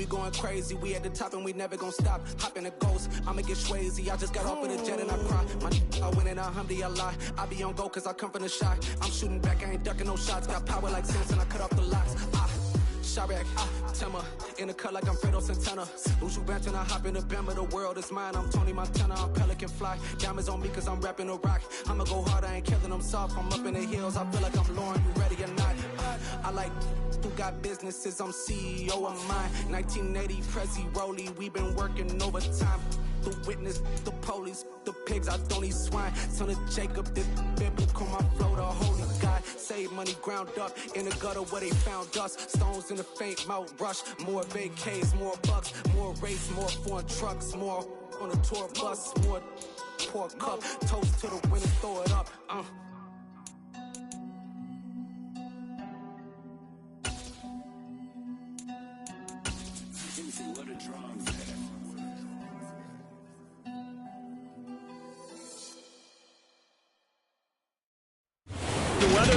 going crazy. We at the top and we never gonna stop. Hop in a ghost, I'ma get Swayze. I just got off of the jet and I cry. I win in a Humvee, I lie. I be on go cause I come from the shot. I'm shooting back, I ain't ducking no shots. Got power like Samson, I cut off the locks. Chirac, Tema, in the cut like I'm Fredo Santana. Uju Banton, I hop in the Bama, the world is mine. I'm Tony Montana, I'm Pelican Fly. Diamonds on me cause I'm rapping a rock. I'ma go hard, I ain't killing them soft. I'm up in the hills, I feel like I'm Lauren, you ready or not? I like who got businesses, I'm CEO of mine. 1980 Prezi Rolly, we been working overtime. The witness, the police, the pigs, I don't eat swine. Son of Jacob, this biblical, my flow, the holy God. Save money ground up in the gutter where they found us. Stones in the faint Mount Rush. More vacays, more bucks, more race, more foreign trucks, more on a tour bus, more pour cup. Toast to the winner, throw it up.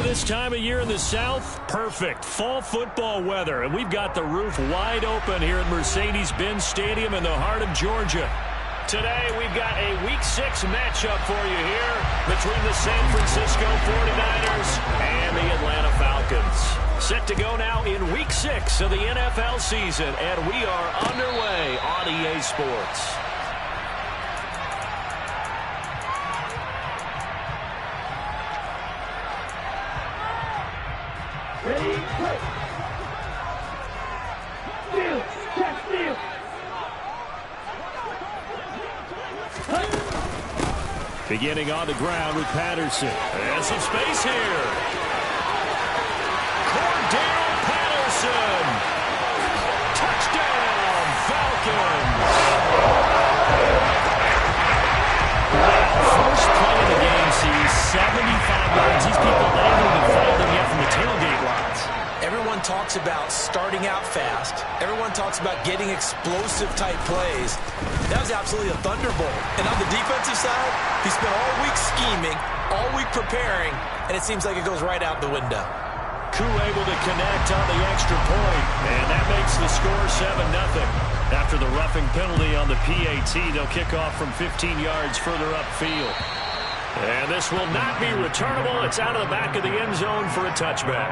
This time of year in the South, perfect fall football weather, and we've got the roof wide open here at Mercedes-Benz Stadium in the heart of Georgia. Today we've got a Week 6 matchup for you here between the San Francisco 49ers and the Atlanta Falcons. Set to go now in Week 6 of the NFL season, and we are underway on EA Sports. Ready, play. Steal, check, steal. Beginning on the ground with Patterson. And some space here. Cordell Patterson. Touchdown, Falcons. First play of the game sees 75 yards. These people haven't even followed them yet from the tailgate lines. Everyone talks about starting out fast. Everyone talks about getting explosive type plays. That was absolutely a thunderbolt. And on the defensive side, he spent all week scheming, all week preparing, and it seems like it goes right out the window. Koo able to connect on the extra point, and that makes the score 7-0. After the roughing penalty on the PAT, they'll kick off from 15 yards further upfield. And this will not be returnable. It's out of the back of the end zone for a touchback.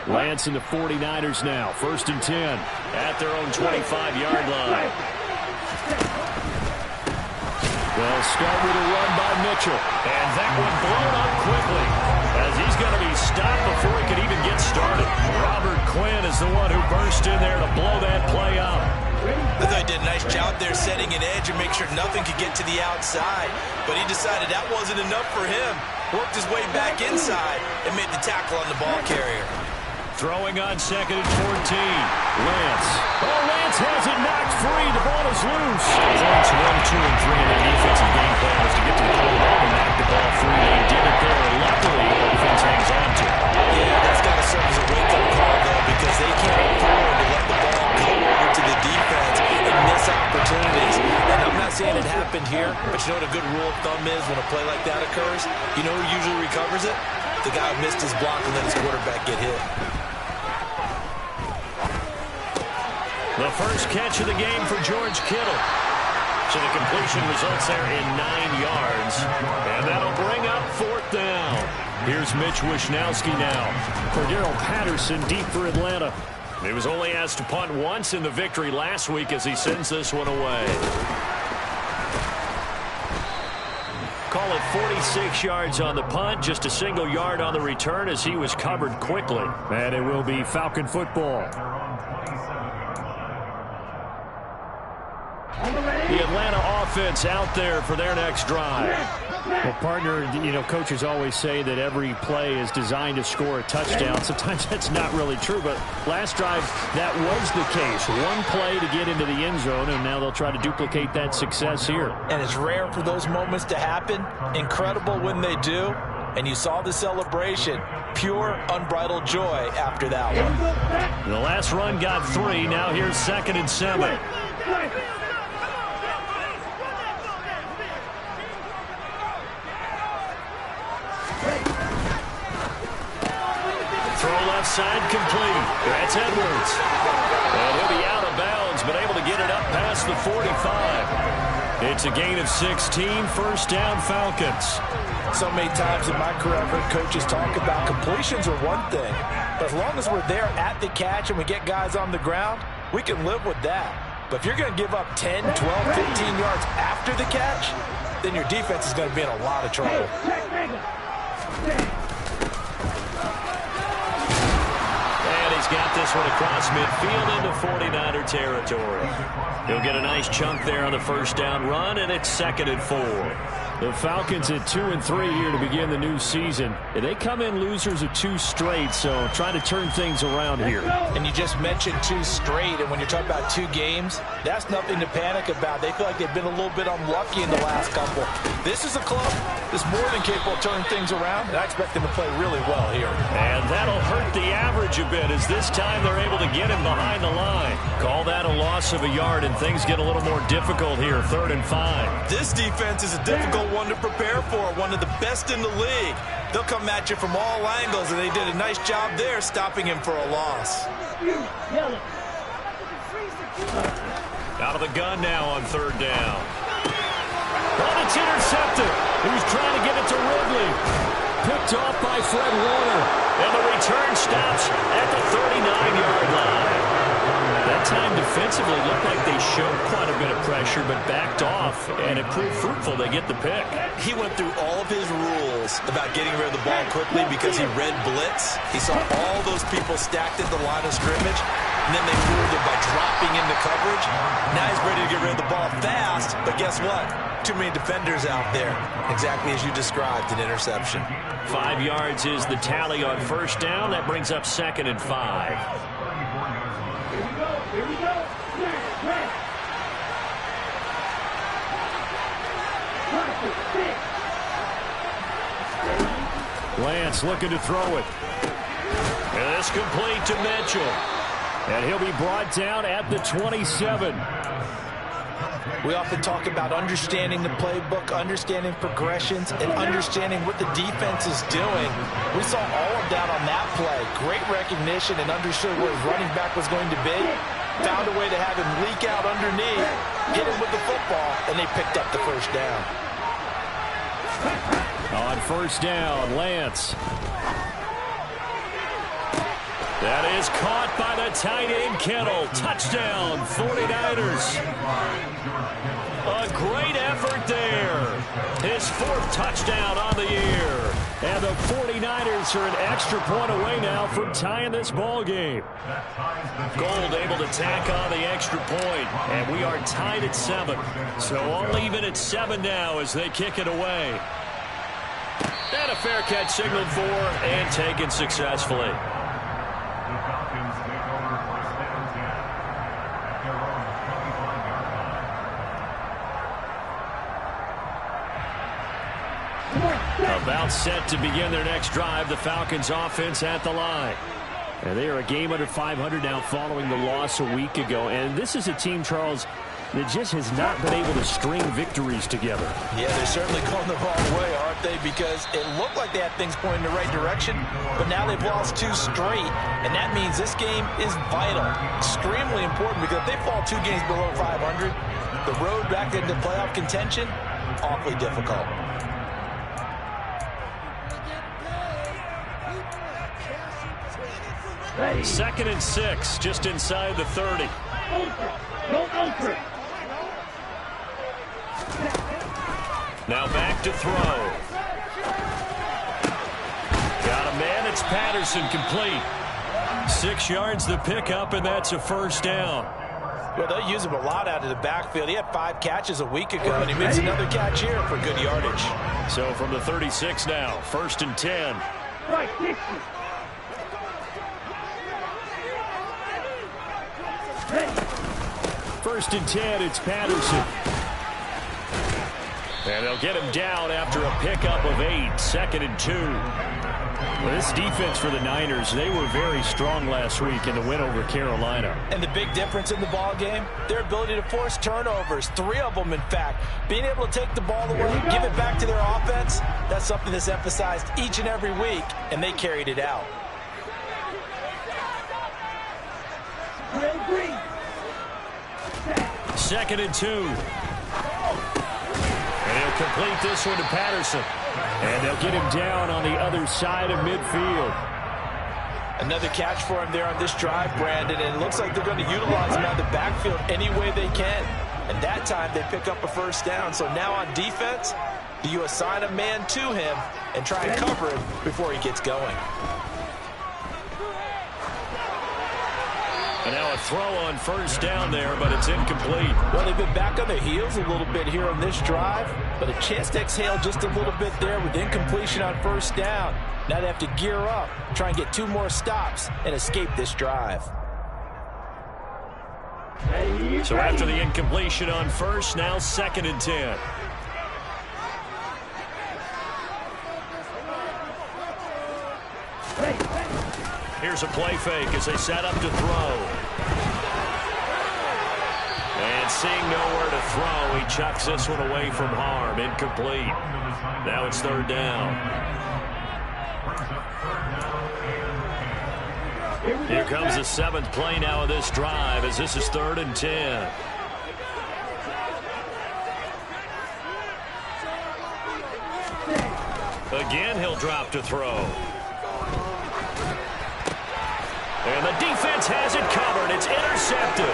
Lance and the 49ers now. 1st and 10 at their own 25-yard line. They'll start with a run by Mitchell. And that one blown up quickly as he's going to be stopped before he can even get started. Robert Quinn is the one who burst in there to blow that play up. I thought he did a nice job there setting an edge and make sure nothing could get to the outside. But he decided that wasn't enough for him. Worked his way back inside and made the tackle on the ball carrier. Throwing on 2nd and 14. Lance. Oh, Lance has it knocked free. The ball is loose. Points 1, 2, and 3 in their defensive game plan was to get to the quarterback and knock the ball free. They did it there. Luckily, the defense hangs on to it. Yeah, that's got to serve as a wake-up call, though, because they can't afford to let the ball go over to the defense and miss opportunities. And I'm not saying it happened here, but you know what a good rule of thumb is when a play like that occurs? You know who usually recovers it? The guy who missed his block and let his quarterback get hit. The first catch of the game for George Kittle. So the completion results there in 9 yards. And that'll bring up 4th down. Here's Mitch Wishnowsky now. Cordero Patterson deep for Atlanta. He was only asked to punt once in the victory last week as he sends this one away. Call it 46 yards on the punt, just a single yard on the return as he was covered quickly. And it will be Falcon football. The Atlanta offense out there for their next drive. Well, partner, you know, coaches always say that every play is designed to score a touchdown. Sometimes that's not really true, but last drive, that was the case. One play to get into the end zone, and now they'll try to duplicate that success here. And it's rare for those moments to happen. Incredible when they do. And you saw the celebration. Pure, unbridled joy after that one. The last run got 3. Now here's 2nd and 7. side complete. That's Edwards. And he'll be out of bounds, but able to get it up past the 45. It's a gain of 16, first down Falcons. So many times in my career, I've heard coaches talk about completions are one thing. But as long as we're there at the catch and we get guys on the ground, we can live with that. But if you're going to give up 10, 12, 15 yards after the catch, then your defense is going to be in a lot of trouble. And he's got this one across midfield into 49er territory. He'll get a nice chunk there on the first down run, and it's 2nd and 4. The Falcons at 2-3 here to begin the new season. And they come in losers of 2 straight, so trying to turn things around here. And you just mentioned 2 straight, and when you're talking about 2 games, that's nothing to panic about. They feel like they've been a little bit unlucky in the last couple. This is a club that's more than capable of turning things around, and I expect them to play really well here. And that'll hurt the average a bit, as this time they're able to get him behind the line. Call that a loss of a yard, and things get a little more difficult here, 3rd and 5. This defense is a difficult one to prepare for, one of the best in the league. They'll come at you from all angles, and they did a nice job there stopping him for a loss. Out of the gun now on 3rd down. But it's intercepted. He was trying to get it to Ridley. Picked off by Fred Warner. And the return stops at the 39-yard line. That time defensively looked like they showed quite a bit of pressure, but backed off, and it proved fruitful. They get the pick. He went through all of his rules about getting rid of the ball quickly because he read blitz. He saw all those people stacked at the line of scrimmage, and then they fooled him by dropping into coverage. Now he's ready to get rid of the ball fast, but guess what? Too many defenders out there. Exactly as you described, an interception. 5 yards is the tally on first down. That brings up 2nd and 5. Here we go. Lance looking to throw it. And it's complete to Mitchell. And he'll be brought down at the 27. We often talk about understanding the playbook, understanding progressions, and understanding what the defense is doing. We saw all of that on that play. Great recognition and understood where his running back was going to be. Found a way to have him leak out underneath, hit him with the football, and they picked up the first down. On first down, Lance. That is caught by the tight end, Kittle. Touchdown, 49ers. A great effort there. His 4th touchdown on the year. And the 49ers are an extra point away now from tying this ball game. Gold able to tack on the extra point. And we are tied at 7. So all even at 7 now as they kick it away. And a fair catch signaled for and taken successfully. About set to begin their next drive, the Falcons offense at the line. And they are a game under 500 now following the loss a week ago. And this is a team, Charles, that just has not been able to string victories together. Yeah, they're certainly going the wrong way, aren't they? Because it looked like they had things pointing in the right direction, but now they've lost 2 straight. And that means this game is vital, extremely important, because if they fall 2 games below 500, the road back into playoff contention, awfully difficult. Ready. 2nd and 6, just inside the 30. Now back to throw. Got a man, it's Patterson, complete. 6 yards the pickup, and that's a first down. Well, they'll use him a lot out of the backfield. He had 5 catches a week ago, and he makes another catch here for good yardage. So from the 36 now, 1st and 10. Right, 60. First and 10, it's Patterson. And they'll get him down after a pickup of 8, 2nd and 2. Well, this defense for the Niners, they were very strong last week in the win over Carolina. And the big difference in the ball game, their ability to force turnovers, 3 of them, in fact. Being able to take the ball away, give it back to their offense, that's something that's emphasized each and every week, and they carried it out. 2nd and 2. And he'll complete this one to Patterson. And they'll get him down on the other side of midfield. Another catch for him there on this drive, Brandon, and it looks like they're going to utilize him out of the backfield any way they can. And that time they pick up a first down. So now on defense, do you assign a man to him and try and cover him before he gets going? And now a throw on first down there, but it's incomplete. Well, they've been back on their heels a little bit here on this drive, but a chance to exhale just a little bit there with incompletion on first down. Now they have to gear up, try and get 2 more stops, and escape this drive. So after the incompletion on first, now 2nd and 10. Here's a play fake as they set up to throw. And seeing nowhere to throw, he chucks this one away from harm. Incomplete. Now it's 3rd down. Here comes the 7th play now of this drive as this is 3rd and 10. Again, he'll drop to throw. And the defense has it covered. It's intercepted.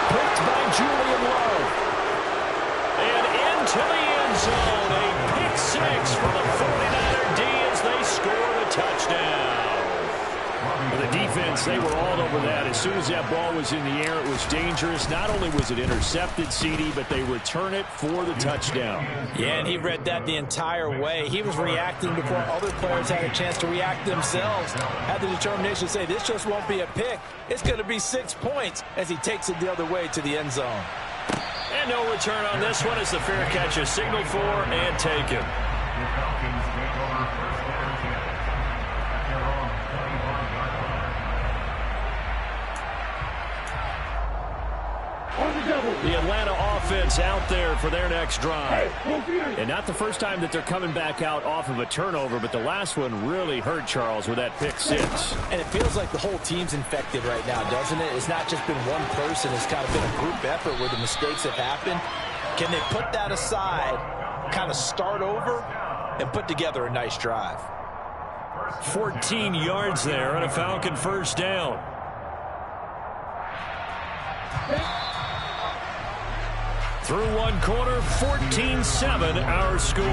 Picked by Julian Love. And into the end zone. A pick 6 for the 49er D as they score the touchdown. The defense, they were all over that. As soon as that ball was in the air, it was dangerous. Not only was it intercepted, CD, but they return it for the touchdown. Yeah, and he read that the entire way. He was reacting before other players had a chance to react themselves. Had the determination to say, this just won't be a pick. It's going to be 6 points as he takes it the other way to the end zone. And no return on this one as the fair catch is signaled for and taken. The Atlanta offense out there for their next drive. And not the first time that they're coming back out off of a turnover, but the last one really hurt Charles with that pick 6. And it feels like the whole team's infected right now, doesn't it? It's not just been one person. It's kind of been a group effort where the mistakes have happened. Can they put that aside, kind of start over, and put together a nice drive? 14 yards there and a Falcon first down. Through one quarter, 14-7 our score.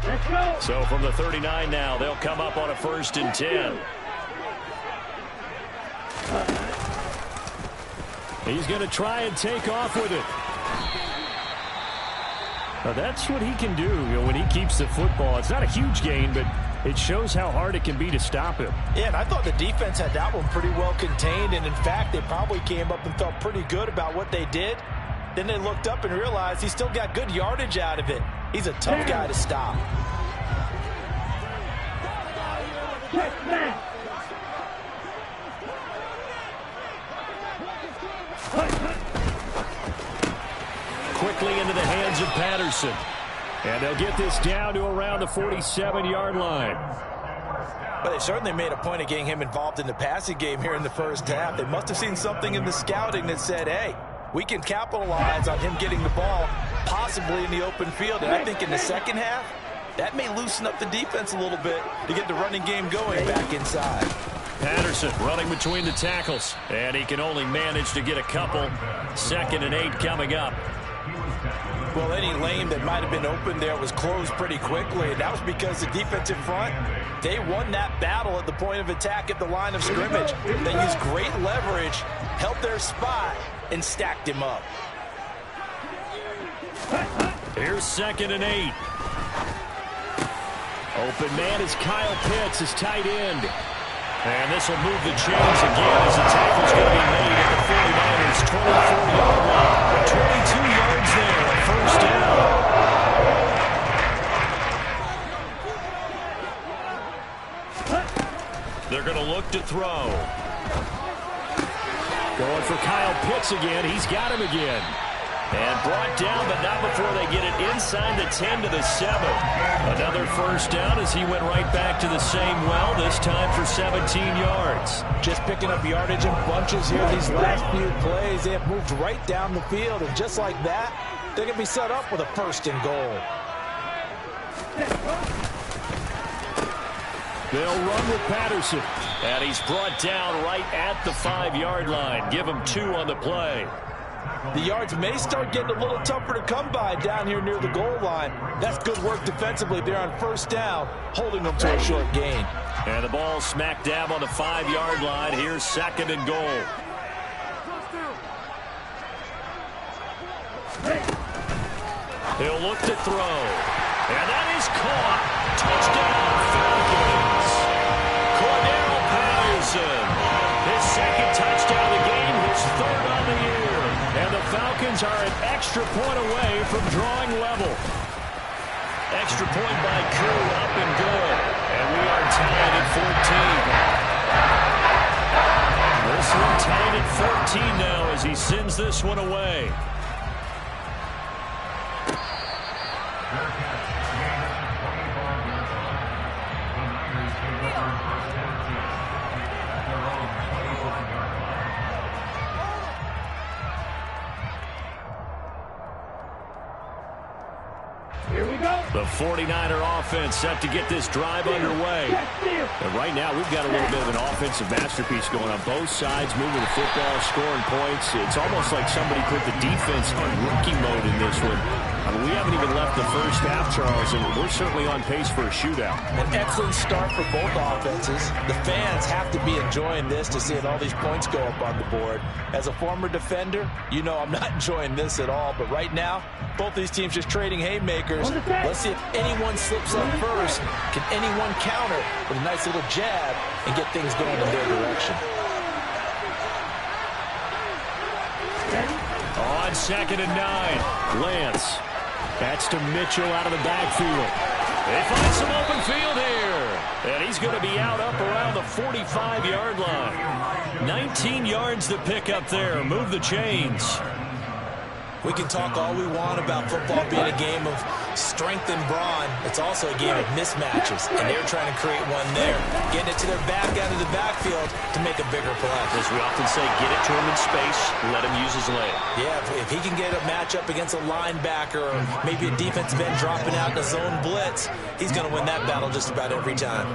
Let's go. So from the 39 now, they'll come up on a 1st and 10. He's going to try and take off with it. Now that's what he can do, when he keeps the football. It's not a huge gain, but it shows how hard it can be to stop him. Yeah, and I thought the defense had that one pretty well contained, and in fact, they probably came up and felt pretty good about what they did. Then they looked up and realized he still got good yardage out of it. He's a tough guy to stop. Quickly into the hands of Patterson. And they'll get this down to around the 47-yard line. But they certainly made a point of getting him involved in the passing game here in the first half. They must have seen something in the scouting that said, hey, we can capitalize on him getting the ball, possibly in the open field. And I think in the second half, that may loosen up the defense a little bit to get the running game going back inside. Patterson running between the tackles. And he can only manage to get a couple. 2nd and 8 coming up. Well, any lane that might have been open there was closed pretty quickly, and that was because the defensive front, they won that battle at the point of attack at the line of scrimmage. They used great leverage, held their spot, and stacked him up. Here's 2nd and 8. Open man is Kyle Pitts, his tight end. And this will move the chains again as the tackle's going to be made at the 49ers' 24-yard line. 22 yards there, a first down. They're going to Pitts again. He's got him again. And brought down, but not before they get it inside the 10 to the 7. Another first down as he went right back to the same well, this time for 17 yards. Just picking up yardage in bunches here these last few plays. They have moved right down the field, and just like that, they're going to be set up with a first and goal. They'll run with Patterson. And he's brought down right at the 5-yard line. Give him 2 on the play. The yards may start getting a little tougher to come by down here near the goal line. That's good work defensively there on first down, holding them to a short gain. And the ball smack dab on the 5-yard line. Here's 2nd and goal. He'll look to throw. And that is caught. Touchdown, Falcons. Cordero Patterson. His 2nd touchdown of the game, his 3rd on the year. And the Falcons are an extra point away from drawing level. Extra point by Koo, up and good. And we are tied at 14. This one tied at 14 now as he sends this one away. The 49er offense set to get this drive underway. And right now, we've got a little bit of an offensive masterpiece going on both sides, moving the football, scoring points. It's almost like somebody put the defense on rookie mode in this one. I mean, we haven't even left the first half, Charles, and we're certainly on pace for a shootout. An excellent start for both offenses. The fans have to be enjoying this to see all these points go up on the board. As a former defender, you know I'm not enjoying this at all. But right now, both these teams just trading haymakers. Let's see if anyone slips up first. Can anyone counter with a nice little jab and get things going in their direction? On 2nd and 9, Lance. That's to Mitchell out of the backfield. They find some open field here. And he's going to be out up around the 45-yard line. 19 yards to pick up there. Move the chains. We can talk all we want about football being a game of strength and brawn. It's also a game of mismatches, and they're trying to create one there. Getting it to their back out of the backfield to make a bigger play. As we often say, get it to him in space, let him use his leg. Yeah, if he can get a matchup against a linebacker or maybe a defensive end dropping out in a zone blitz, he's going to win that battle just about every time.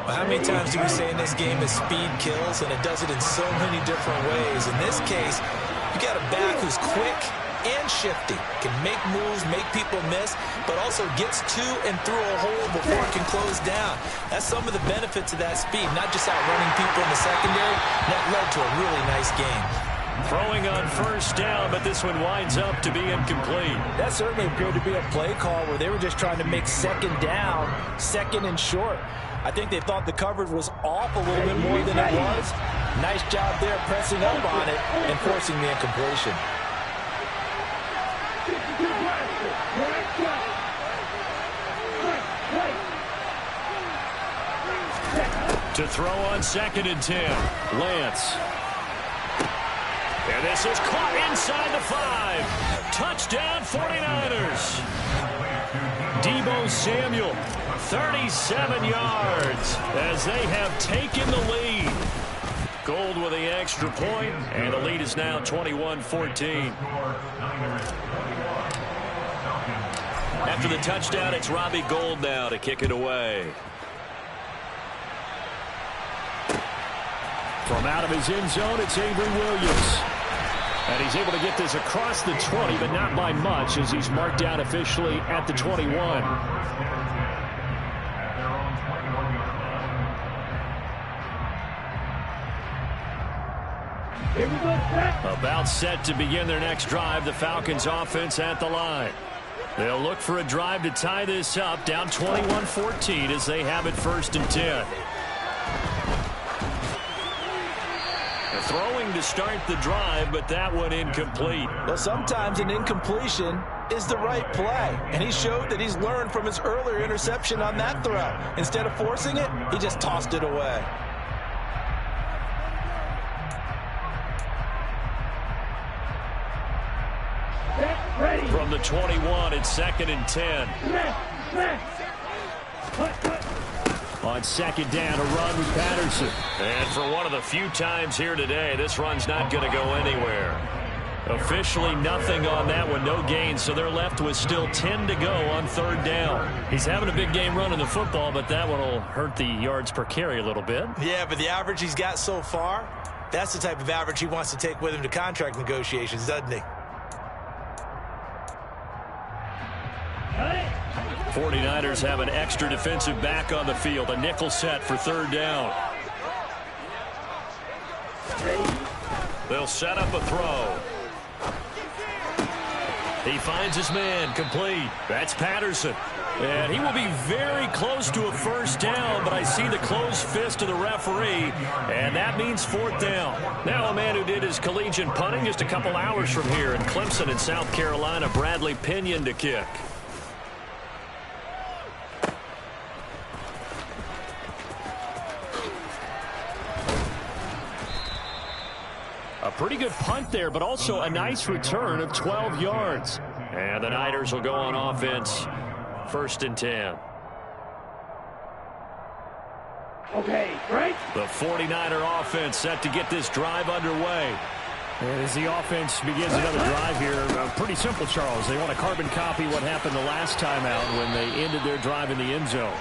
Well, how many times do we say in this game that speed kills, and it does it in so many different ways? In this case, you got a back who's quick and shifty, can make moves, make people miss, but also gets to and through a hole before it can close down. That's some of the benefits of that speed, not just outrunning people in the secondary. That led to a really nice game. Throwing on first down, but this one winds up to be incomplete. That certainly appeared to be a play call where they were just trying to make 2nd down, 2nd and short. I think they thought the coverage was off a little bit more than it was. Nice job there pressing up on it and forcing the incompletion. To throw on 2nd and 10, Lance. And this is caught inside the 5. Touchdown 49ers. Deebo Samuel, 37 yards as they have taken the lead. Gold with the extra point, and the lead is now 21-14. After the touchdown, it's Robbie Gould now to kick it away. From out of his end zone, it's Avery Williams. And he's able to get this across the 20, but not by much as he's marked down officially at the 21. About set to begin their next drive, the Falcons offense at the line. They'll look for a drive to tie this up, down 21-14 as they have it 1st and 10. Throwing to start the drive, but that one incomplete. Well, sometimes an incompletion is the right play, and he showed that he's learned from his earlier interception on that throw. Instead of forcing it, he just tossed it away. from the 21. It's 2nd and 10. On 2nd down, a run with Patterson. And for one of the few times here today, this run's not going to go anywhere. Officially nothing on that one, no gain, so they're left with still 10 to go on 3rd down. He's having a big game running the football, but that one will hurt the yards per carry a little bit. Yeah, but the average he's got so far, that's the type of average he wants to take with him to contract negotiations, doesn't he? 49ers have an extra defensive back on the field, a nickel set for 3rd down. They'll set up a throw. He finds his man, complete. That's Patterson. And he will be very close to a 1st down, but I see the closed fist of the referee, and that means 4th down. Now a man who did his collegiate punting just a couple hours from here in Clemson in South Carolina, Bradley Pinion to kick. A pretty good punt there, but also a nice return of 12 yards. And the Niners will go on offense, 1st and 10. Okay, right. The 49er offense set to get this drive underway. And as the offense begins another drive here, pretty simple, Charles. They want to carbon copy what happened the last time out when they ended their drive in the end zone.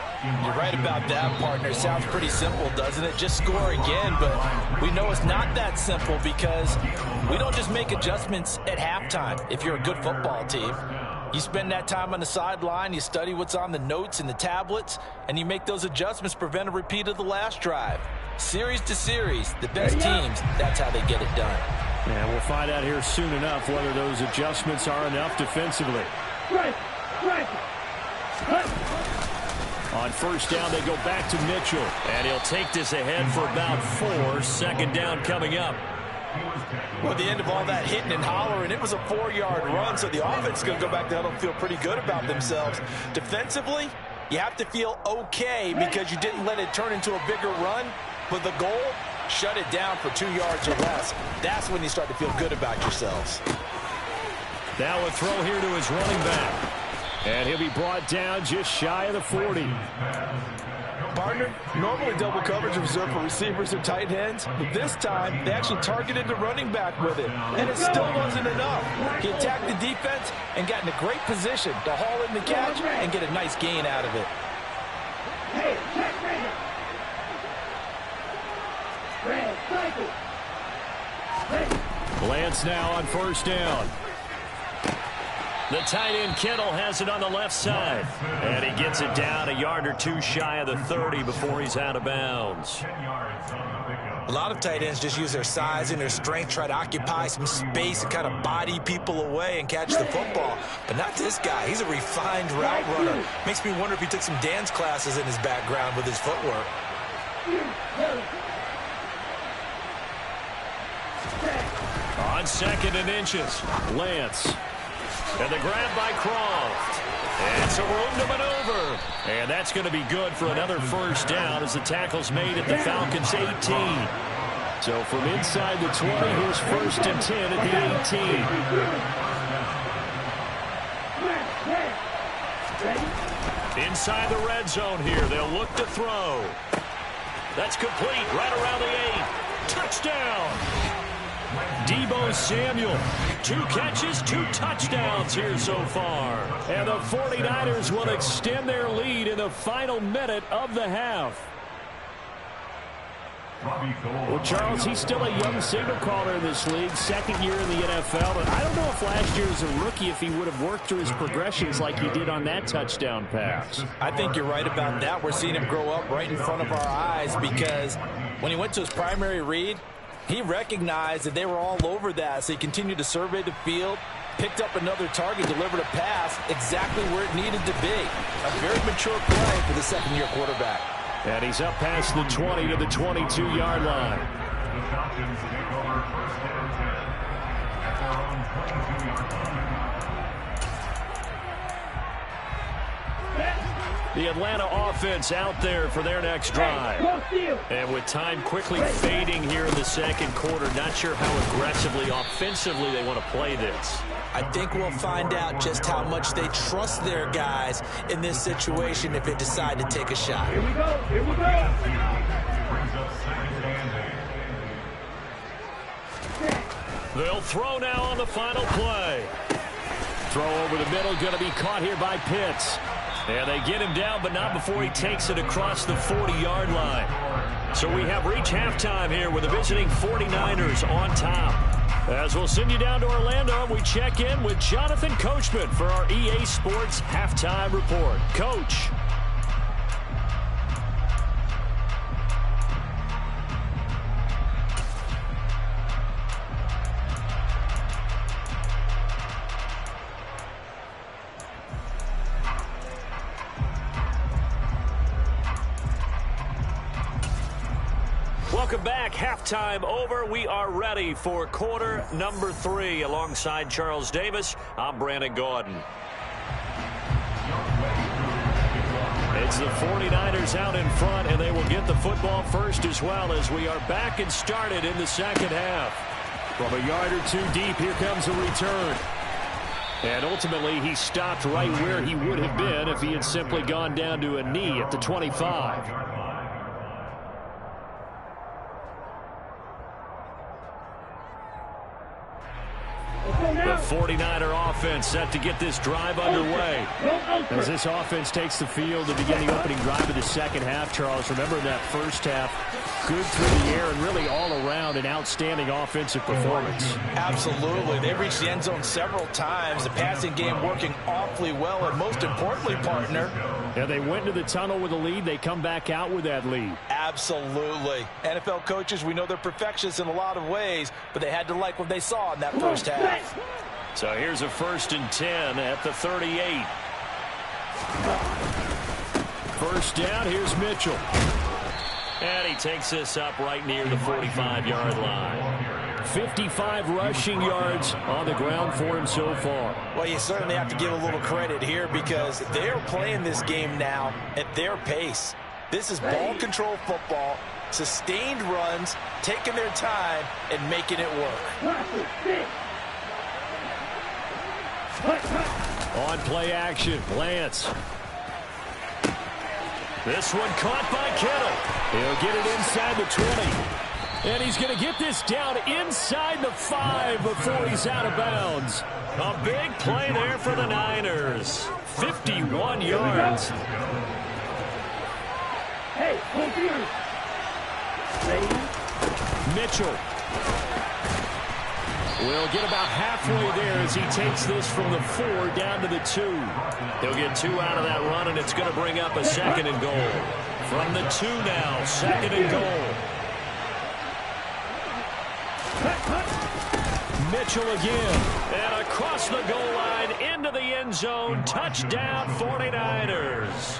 You're right about that, partner. Sounds pretty simple, doesn't it? Just score again, but we know it's not that simple because we don't just make adjustments at halftime if you're a good football team. You spend that time on the sideline, you study what's on the notes and the tablets, and you make those adjustments to prevent a repeat of the last drive. Series to series, the best teams, that's how they get it done. And we'll find out here soon enough whether those adjustments are enough defensively. Right. On 1st down, they go back to Mitchell. And he'll take this ahead for about 4. 2nd down coming up. Well, at the end of all that hitting and hollering, it was a 4-yard run, so the offense is going to go back to huddle and feel pretty good about themselves. Defensively, you have to feel okay because you didn't let it turn into a bigger run. But the goal, shut it down for 2 yards or less. That's when you start to feel good about yourselves. Now a throw here to his running back. And he'll be brought down just shy of the 40. Partner, normally double coverage is reserved for receivers and tight ends, but this time they actually targeted the running back with it, and it still wasn't enough. He attacked the defense and got in a great position to haul in the catch and get a nice gain out of it. Lance now on 1st down. The tight end Kittle has it on the left side. And he gets it down a yard or 2 shy of the 30 before he's out of bounds. A lot of tight ends just use their size and their strength, try to occupy some space and kind of body people away and catch the football. But not this guy. He's a refined route runner. Makes me wonder if he took some dance classes in his background with his footwork. On 2nd and inches, Lance. And the grab by Croft. And some room to maneuver. And that's going to be good for another 1st down as the tackle's made at the Falcons' 18. So from inside the 20, here's 1st and 10 at the 18. Inside the red zone here, they'll look to throw. That's complete right around the 8. Touchdown! Deebo Samuel, 2 catches, 2 touchdowns here so far. And the 49ers will extend their lead in the final minute of the half. Well, Charles, he's still a young signal caller in this league, 2nd year in the NFL, but I don't know if last year as a rookie if he would have worked through his progressions like he did on that touchdown pass. I think you're right about that. We're seeing him grow up right in front of our eyes because when he went to his primary read, he recognized that they were all over that, so he continued to survey the field, picked up another target, delivered a pass exactly where it needed to be. A very mature play for the 2nd-year quarterback. And he's up past the 20 to the 22-yard line. The Atlanta offense out there for their next drive. And with time quickly fading here in the 2nd quarter, not sure how aggressively, offensively they want to play this. I think we'll find out just how much they trust their guys in this situation if they decide to take a shot. Here we go. Here we go. They'll throw now on the final play. Throw over the middle, going to be caught here by Pitts. And they get him down, but not before he takes it across the 40-yard line. So we have reached halftime here with the visiting 49ers on top. As we'll send you down to Orlando, we check in with Jonathan Coachman for our EA Sports Halftime Report. Coach. Welcome back. Halftime over. We are ready for quarter number 3. Alongside Charles Davis, I'm Brandon Gaudin. It's the 49ers out in front, and they will get the football first as well as we are back and started in the second half. From a yard or two deep, here comes a return. And ultimately, he stopped right where he would have been if he had simply gone down to a knee at the 25. The 49er offense set to get this drive underway. As this offense takes the field to begin the opening drive of the second half, Charles, remember that first half, good through the air and really all around an outstanding offensive performance. Absolutely. They reached the end zone several times. The passing game working awfully well, and most importantly, partner. Yeah, they went into the tunnel with a lead. They come back out with that lead. Absolutely. NFL coaches, we know they're perfectionists in a lot of ways, but they had to like what they saw in that first half. So here's a 1st and 10 at the 38. First down, here's Mitchell. And he takes this up right near the 45-yard line. 55 rushing yards on the ground for him so far. Well, you certainly have to give a little credit here because they're playing this game now at their pace. This is ball control football, sustained runs, taking their time, and making it work. On play action, Lance. This one caught by Kittle. He'll get it inside the 20. And he's going to get this down inside the 5 before he's out of bounds. A big play there for the Niners. 51 yards. Hey, Mitchell will get about halfway there as he takes this from the 4 down to the 2. He'll get 2 out of that run, and it's going to bring up a 2nd and goal. From the 2 now, 2nd and goal. Mitchell again, and across the goal line into the end zone. Touchdown 49ers.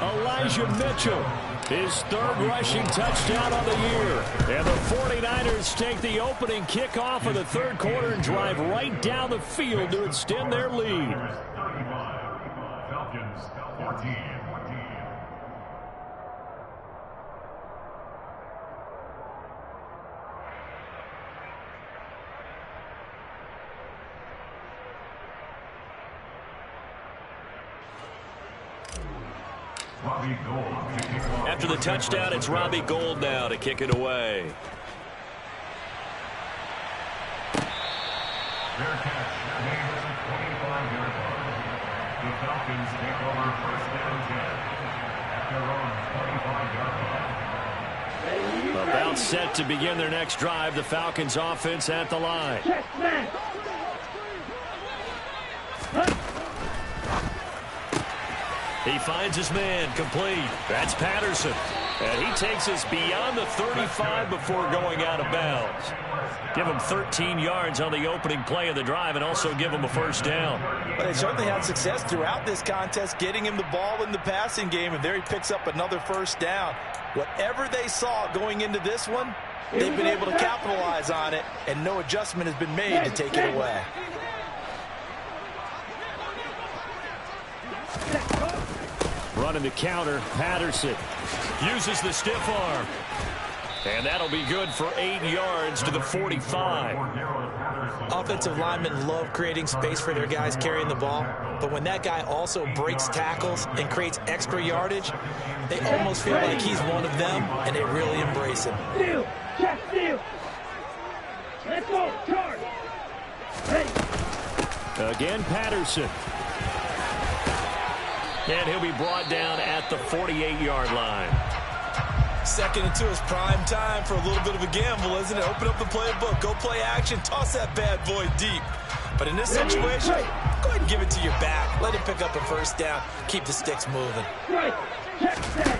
Elijah Mitchell, his 3rd rushing touchdown on the year. And the 49ers take the opening kickoff of the 3rd quarter and drive right down the field to extend their lead. Falcons 14. After the touchdown, it's Robbie Gould now to kick it away. Fair catch. Game is a 25-yard line. The Falcons take over 1st down 10 at their own 25-yard line. About set to begin their next drive. The Falcons offense at the line. He finds his man, complete. That's Patterson. And he takes us beyond the 35 before going out of bounds. Give him 13 yards on the opening play of the drive and also give him a 1st down. But they certainly had success throughout this contest, getting him the ball in the passing game, and there he picks up another 1st down. Whatever they saw going into this one, they've been able to capitalize on it, and no adjustment has been made to take it away. Running the counter, Patterson uses the stiff arm. And that'll be good for 8 yards to the 45. Offensive linemen love creating space for their guys carrying the ball, but when that guy also breaks tackles and creates extra yardage, they almost feel like he's one of them, and they really embrace him. Steal! Check steal! Let's go! Charge! Ready! Again, Patterson. And he'll be brought down at the 48-yard line. Second and 2 is prime time for a little bit of a gamble, isn't it? Open up the playbook, go play action, toss that bad boy deep. But in this situation, go ahead and give it to your back. Let him pick up a first down. Keep the sticks moving. Right! Check set!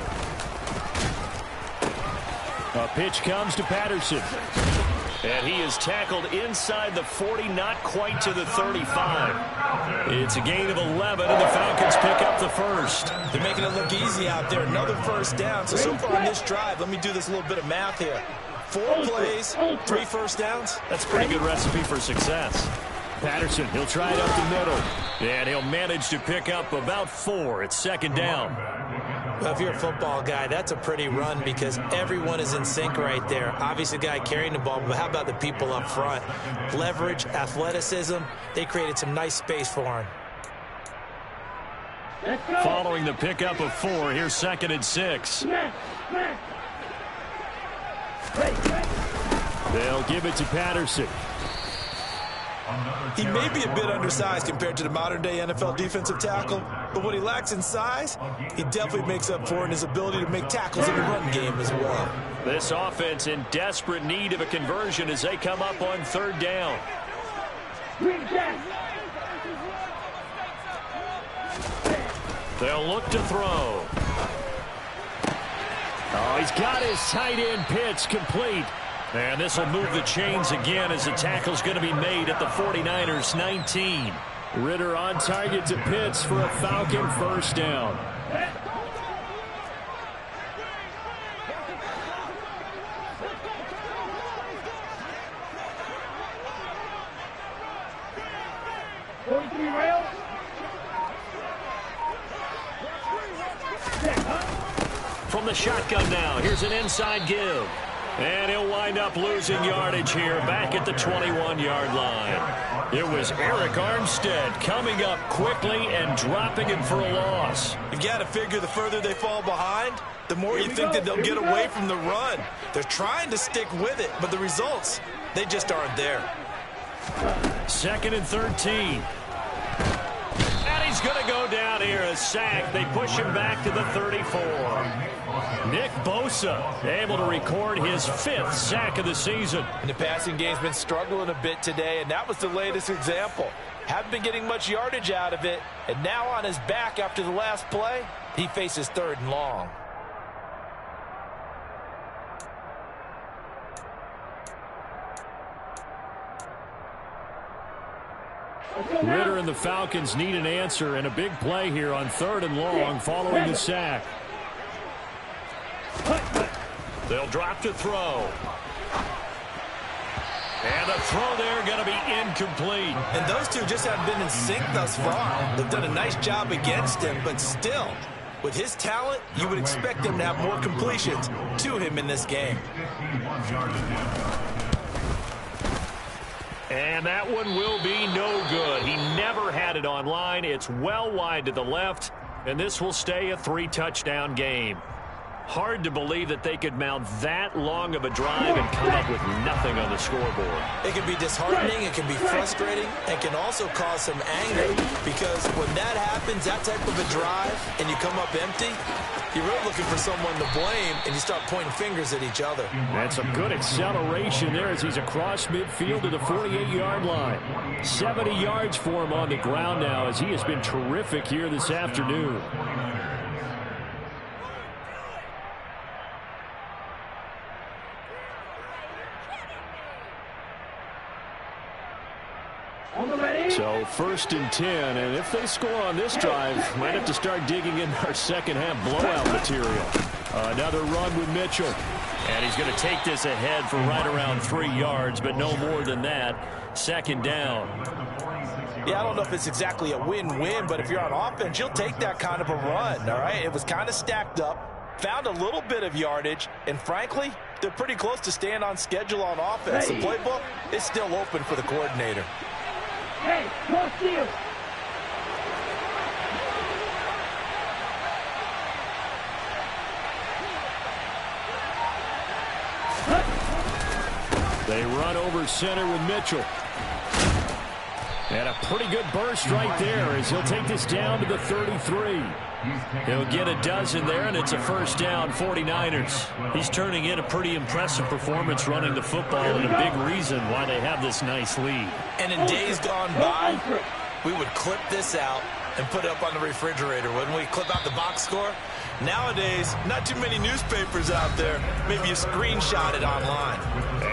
A pitch comes to Patterson. And he is tackled inside the 40, not quite to the 35. It's a gain of 11, and the Falcons pick up the first. They're making it look easy out there. Another first down. So far on this drive, let me do this little bit of math here. 4 plays, 3 first downs. That's a pretty good recipe for success. Patterson, he'll try it up the middle. And he'll manage to pick up about 4. It's second down. Well, if you're a football guy, that's a pretty run because everyone is in sync right there. Obviously, the guy carrying the ball, but how about the people up front? Leverage, athleticism, they created some nice space for him. Following the pickup of 4, here's second and 6. They'll give it to Patterson. He may be a bit undersized compared to the modern-day NFL defensive tackle, but what he lacks in size, he definitely makes up for in his ability to make tackles in the run game as well. This offense in desperate need of a conversion as they come up on third down. They'll look to throw. Oh, he's got his tight end pitch complete. And this will move the chains again as the tackle's going to be made at the 49ers 19. Ritter on target to Pitts for a Falcon first down. From the shotgun now, here's an inside give. And he'll wind up losing yardage here back at the 21-yard line. It was Eric Armstead coming up quickly and dropping it for a loss. You've got to figure the further they fall behind, the more you think that they'll get away from the run. They're trying to stick with it, but the results, they just aren't there. Second and 13. And he's going to go down here, a sack. They push him back to the 34. Nick Bosa able to record his 5th sack of the season. And the passing game's been struggling a bit today, and that was the latest example. Haven't been getting much yardage out of it, and now on his back after the last play, he faces 3rd and long. Ritter and the Falcons need an answer and a big play here on 3rd and long following the sack. They'll drop to throw. And the throw there going to be incomplete. And those two just haven't been in sync thus far. They've done a nice job against him, but still, with his talent, you would expect him to have more completions to him in this game. And that one will be no good. He never had it on line. It's well wide to the left, and this will stay a 3-touchdown game. Hard to believe that they could mount that long of a drive and come up with nothing on the scoreboard. It can be disheartening, it can be frustrating, and can also cause some anger because when that happens, that type of a drive, and you come up empty, you're really looking for someone to blame, and you start pointing fingers at each other. That's some good acceleration there as he's across midfield to the 48-yard line. 70 yards for him on the ground now as he has been terrific here this afternoon. So 1st and 10, and if they score on this drive, might have to start digging in our second half blowout material. Another run with Mitchell. And he's going to take this ahead for right around 3 yards, but no more than that. Second down. Yeah, I don't know if it's exactly a win-win, but if you're on offense, you'll take that kind of a run, all right? It was kind of stacked up, found a little bit of yardage, and frankly, they're pretty close to staying on schedule on offense. The playbook is still open for the coordinator. Hey, cross field. They run over center with Mitchell. And a pretty good burst right there as he'll take this down to the 33. He'll get a dozen there, and it's a first down, 49ers. He's turning in a pretty impressive performance running the football, and a big reason why they have this nice lead. And in days gone by, we would clip this out and put it up on the refrigerator. Wouldn't we clip out the box score? Nowadays, not too many newspapers out there. Maybe you screenshot it online.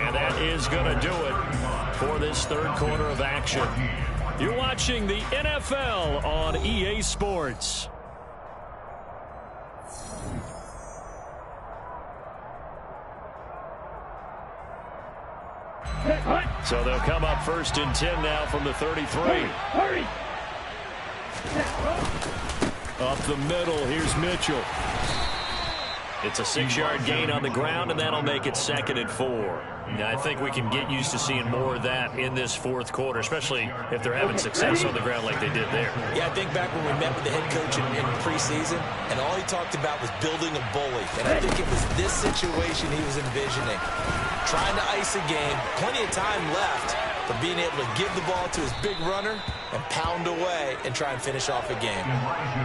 And that is going to do it for this third quarter of action. You're watching the NFL on EA Sports. So they'll come up first and 10 now from the 33. Hurry. Up the middle, here's Mitchell. It's a 6-yard gain on the ground, and that'll make it 2nd and 4. Now, I think we can get used to seeing more of that in this fourth quarter, especially if they're having success on the ground like they did there. Yeah, I think back when we met with the head coach in preseason, and all he talked about was building a bully. And I think it was this situation he was envisioning. Trying to ice a game, plenty of time left, but being able to give the ball to his big runner and pound away and try and finish off a game.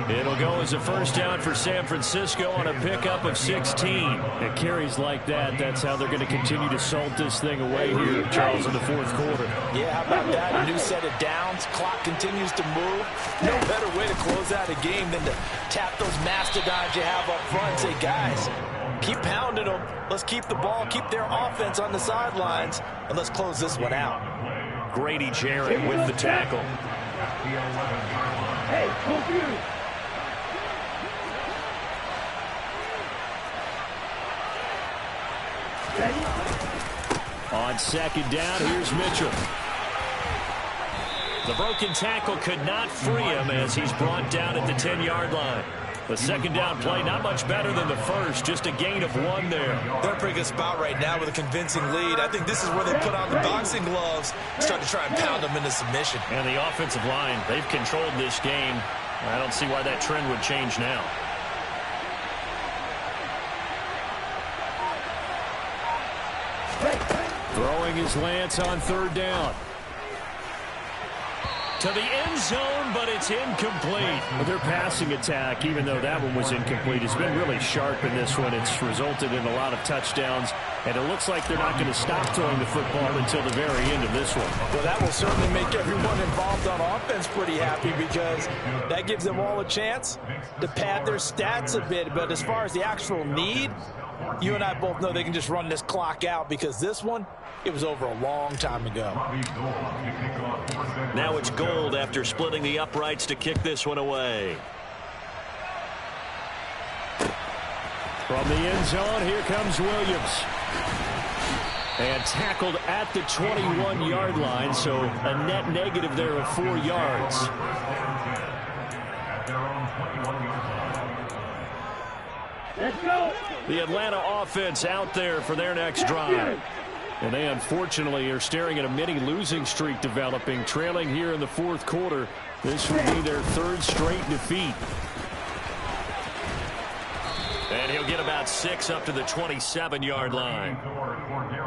It'll go as a first down for San Francisco on a pickup of 16. It carries like that. That's how they're going to continue to salt this thing away here, Charles, in the fourth quarter. Yeah, how about that? A new set of downs. Clock continues to move. No better way to close out a game than to tap those mastodons you have up front and say, guys, keep pounding them. Let's keep the ball, keep their offense on the sidelines, and let's close this one out. Grady Jarrett with the tackle. Hey, come through. On second down, here's Mitchell. The broken tackle could not free him as he's brought down at the 10-yard line. The second down play, not much better than the first, just a gain of 1 there. They're in a pretty good spot right now with a convincing lead. I think this is where they put on the boxing gloves, start to try and pound them into submission. And the offensive line, they've controlled this game. I don't see why that trend would change now. Throwing his Lance on third down. To the end zone, but it's incomplete. Their passing attack, even though that one was incomplete, has been really sharp in this one. It's resulted in a lot of touchdowns, and it looks like they're not going to stop throwing the football until the very end of this one. Well, that will certainly make everyone involved on offense pretty happy because that gives them all a chance to pad their stats a bit. But as far as the actual need, you and I both know they can just run this clock out because this one, it was over a long time ago. Now it's Gold after splitting the uprights to kick this one away. From the end zone, here comes Williams. And tackled at the 21-yard line, so a net negative there of 4 yards. Let's go. The Atlanta offense out there for their next drive. And they unfortunately are staring at a mini losing streak developing, trailing here in the fourth quarter. This would be their 3rd straight defeat. And he'll get about 6 up to the 27-yard line.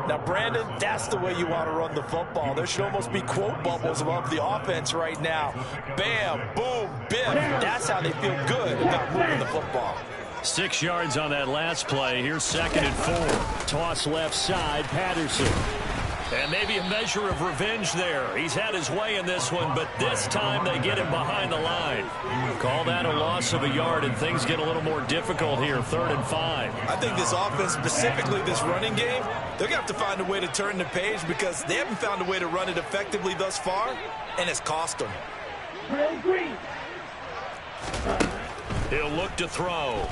Now, Brandon, that's the way you want to run the football. There should almost be quote bubbles above the offense right now. Bam, boom, biff. That's how they feel good about moving the football. 6 yards on that last play. Here's 2nd and 4. Toss left side, Patterson. And maybe a measure of revenge there. He's had his way in this one, but this time they get him behind the line. Call that a loss of a yard, and things get a little more difficult here, 3rd and 5. I think this offense, specifically this running game, they're going to have to find a way to turn the page because they haven't found a way to run it effectively thus far, and it's cost them. Green. He'll look to throw.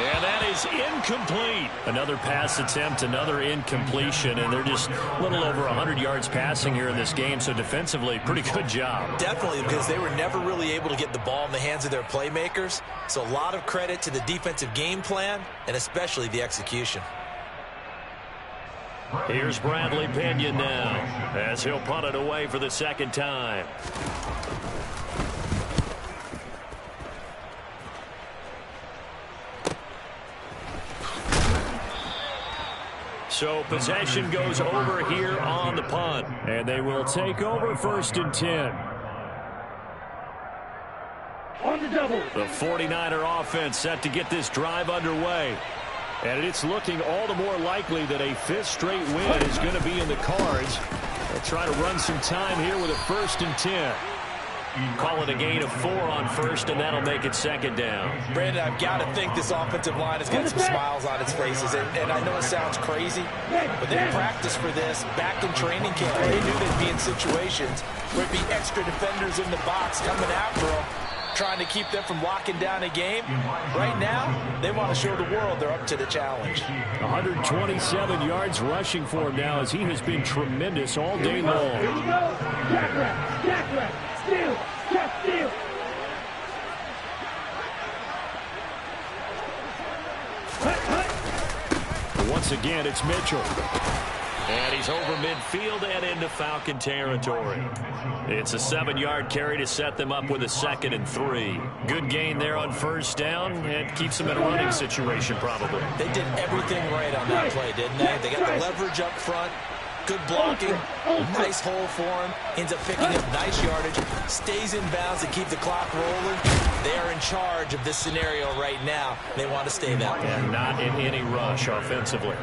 And that is incomplete. Another pass attempt, another incompletion, and they're just a little over 100 yards passing here in this game, so defensively, pretty good job. Definitely, because they were never really able to get the ball in the hands of their playmakers, so a lot of credit to the defensive game plan and especially the execution. Here's Bradley Pinion now as he'll punt it away for the second time. So possession goes over here on the punt. And they will take over 1st and 10. On the double. The 49er offense set to get this drive underway. And it's looking all the more likely that a 5th straight win is going to be in the cards. They'll try to run some time here with a 1st and 10. Call it a gain of 4 on 1st, and that'll make it 2nd down. Brandon, I've got to think this offensive line has got some smiles on its faces. And I know it sounds crazy, but they practiced for this back in training camp. They knew they'd be in situations where it'd be extra defenders in the box coming after them, trying to keep them from locking down a game. Right now, they want to show the world they're up to the challenge. 127 yards rushing for him now as he has been tremendous all day long. Here we go. Jack wrap. Steal. Jack steal. Once again, it's Mitchell. And he's over midfield and into Falcon territory. It's a 7-yard carry to set them up with a 2nd and 3. Good gain there on 1st down. It keeps them in a running situation probably. They did everything right on that play, didn't they? They got the leverage up front. Good blocking. Nice hole for him. Ends up picking up nice yardage. Stays in bounds to keep the clock rolling. They are in charge of this scenario right now. They want to stay that way. And not in any rush offensively.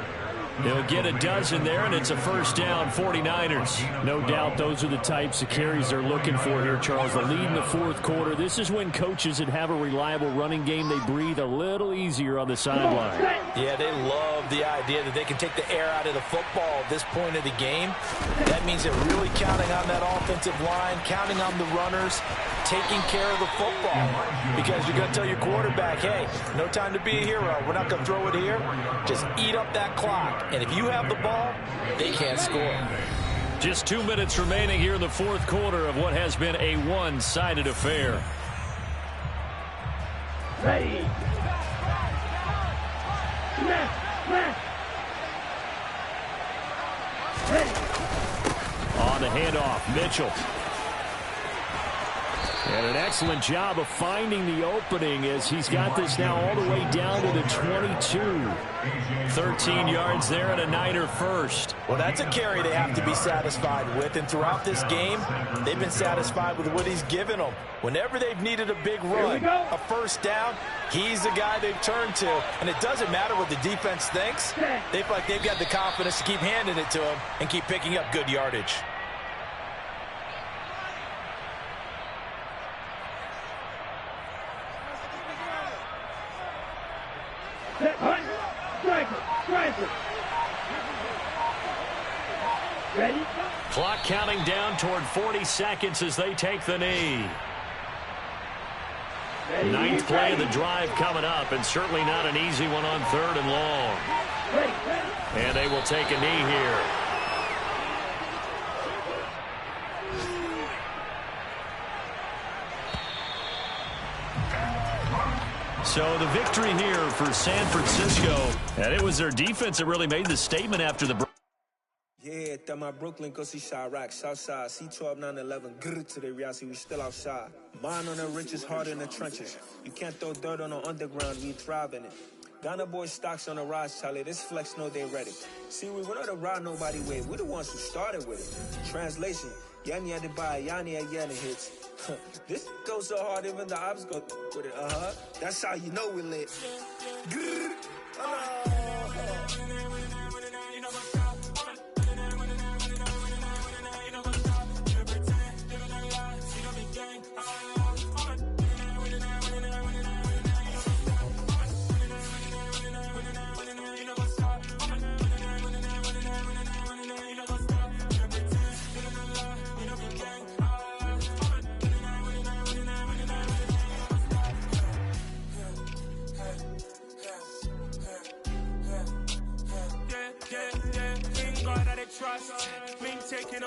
They'll get a dozen there, and it's a 1st down, 49ers. No doubt those are the types of carries they're looking for here, Charles. The lead in the 4th quarter. This is when coaches that have a reliable running game, they breathe a little easier on the sideline. Yeah, they love the idea that they can take the air out of the football at this point of the game. That means they're really counting on that offensive line, counting on the runners, taking care of the football. Because you're going to tell your quarterback, hey, no time to be a hero. We're not going to throw it here. Just eat up that clock. And if you have the ball, they can't score. Just 2 minutes remaining here in the 4th quarter of what has been a one-sided affair. Ready. Ready. On the handoff, Mitchell. And an excellent job of finding the opening as he's got this now all the way down to the 22. 13 yards there and a Niner first. Well, that's a carry they have to be satisfied with. And throughout this game, they've been satisfied with what he's given them. Whenever they've needed a big run, a 1st down, he's the guy they've turned to. And it doesn't matter what the defense thinks. They feel like they've got the confidence to keep handing it to him and keep picking up good yardage. Ready? Clock counting down toward 40 seconds as they take the knee. Ready. 9th play of the drive coming up, and certainly not an easy one on 3rd and long. Ready. And they will take a knee here. So the victory here for San Francisco, and it was their defense that really made the statement after the break. Yeah, that my Brooklyn, go see Chirac, Southside, C12, 911, grrr to the reality, we still outside. Mine on the riches, hard in the trenches. You can't throw dirt on the underground, we thrive in it. Ghana boys stocks on the rise, Charlie, this flex know they ready. See, we not to ride nobody with, we're the ones who started with it. Translation, Yanni had to buy, Yanni had Yanni hits. This goes so hard, even the ops go with it, That's how you know we lit. Grrr.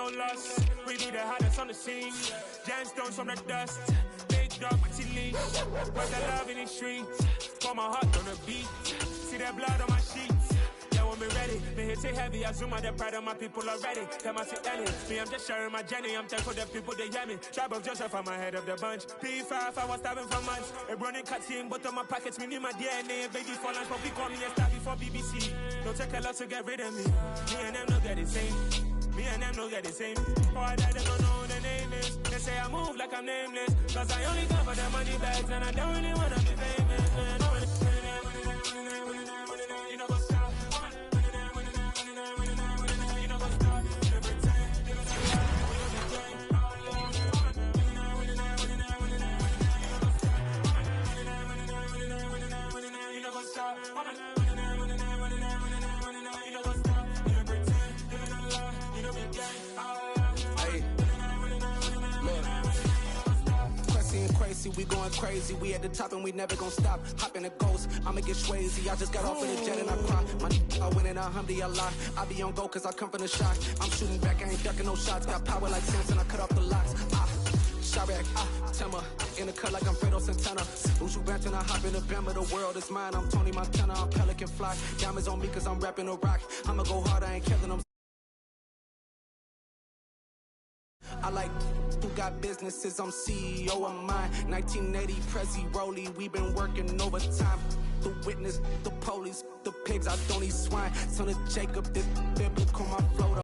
no loss. We be the hottest on the scene. Gemstones from the dust. Big dog, but she leash. Where's the love in these streets? Pour my heart on the beat. See that blood on my sheets. Yeah, when we ready, me hit it heavy. I zoom out the pride of my people already. Them I see Ellie. Me, I'm just sharing my journey. I'm thankful the people they hear me. Tribe of Joseph, I'm ahead of the bunch. P5, I was starving for months. A running cut in, but on my pockets, me need my DNA. Baby for lunch, but we call me a star before BBC. Don't take a lot to get rid of me. Me and them no get the same. Me and them no get the same. For I die, they don't know who the name is. They say I move like I'm nameless. Cause I only come for the money bags. And I don't really wanna be famous. You know what's up? You know what's up? You know what's up? Crazy, we going crazy. We at the top and we never gonna stop. Hop in a ghost, I'ma get swayzy. I just got off of the jet and I cry. I win in a Humvee a lot. I be on go cause I come from the shot. I'm shooting back, I ain't ducking no shots. Got power like Samson, I cut off the locks. Chirac, Timber, in the cut like I'm Fredo Santana. Uju Banton, I hop in the Bama, the world is mine. I'm Tony Montana, I'm Pelican Fly. Diamonds on me cause I'm rapping a rock. I'ma go hard, I ain't killing them. I like who got businesses, I'm CEO of mine. 1980 Prezi Rolly, we been working overtime. The witness, the police, the pigs, I don't eat swine. Son of Jacob, this biblical, my flow.